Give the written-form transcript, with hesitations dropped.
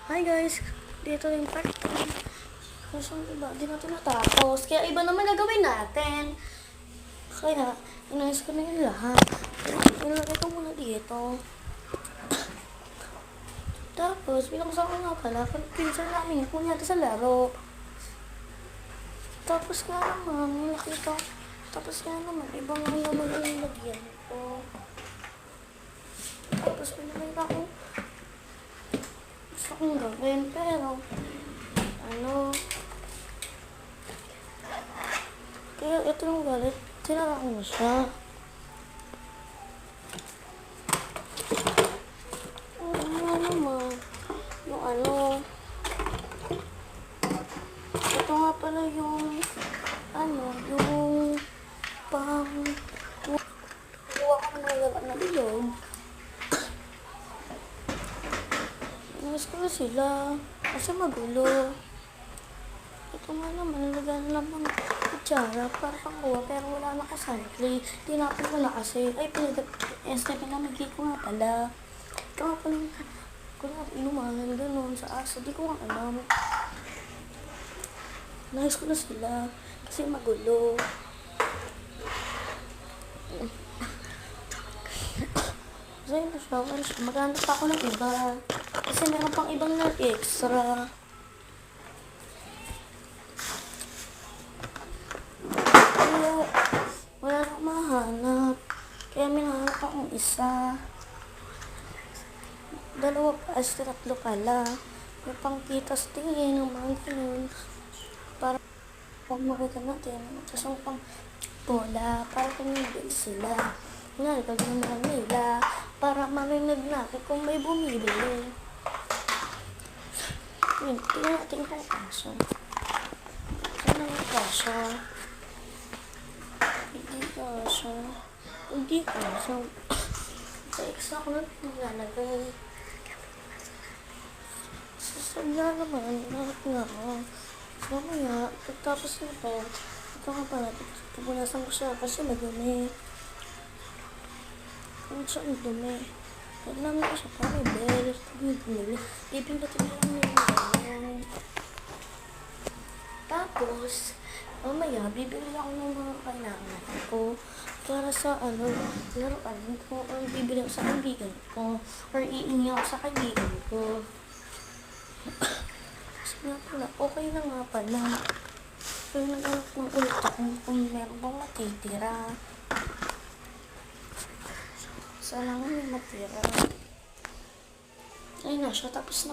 Hi guys, dito yung part 3. Kaso iba, di na ito natapos. Kaya iba naman gagawin natin. Kaya, inayos ko na yung lahat. Ilagay ko muna dito. Tapos, binuksan ko nga pala, pinsan namin yung kunyata sa laro. Tapos nga naman, nakita. Tapos nga naman, ibang naman yung lagyan ko. Tapos, pinakita ko. Gusto kong gawin, pero kaya ito yung galit, sinara ko na siya. Naman, yung ito nga pala yung, yung pang, gawa ko na gawa na bilog. Nais ko na sila, kasi magulo. Ito nga naman, nalagyan na lang ng kutsara para pangkuha, pero wala na kasantli. Tinapin ko na kasi. Ay, pinamigay ko nga pala. Ito nga pala, kung inuman, gano'n sa aso, di ko nga alam. Nais ko na sila, kasi magulo. So, yun na siya. Maghanap pa ako ng iba. Kasi meron pang ibang na extra. Wala na akong mahanap. Kaya may nahanap akong isa. Dalawa pa, tatlo pala. May pangkitas tingin, yung mga ganun. Para pag makita natin, tapos yung pang bola, para tumigil sila. Nalagag naman nila, para marinig natin kung may bumibili. Yun, tingnan natin kung kaso. Saan ang kaso? Hindi kaso. Sa extra ko lang nilalagay. Sasabla naman, lahat nga ako. Mamaya, pagtapos nito, ito nga pala, pupunasan ko siya kasi madumi. Kung siya ang dumi. Kailangan ko siya para may bell. Pipindutin lang nila. Tapos, mamaya, bibili ako ng mga kailangan ko para sa laruan ko, or bibili ako sa kaibigan ko, or iingi ako sa kaibigan ko. Kasi nga pala, okay na nga pala. Pero nag-alap ng ulit ako kung meron bang matitira. Sana nga may matira. Ayun na siya, tapos na.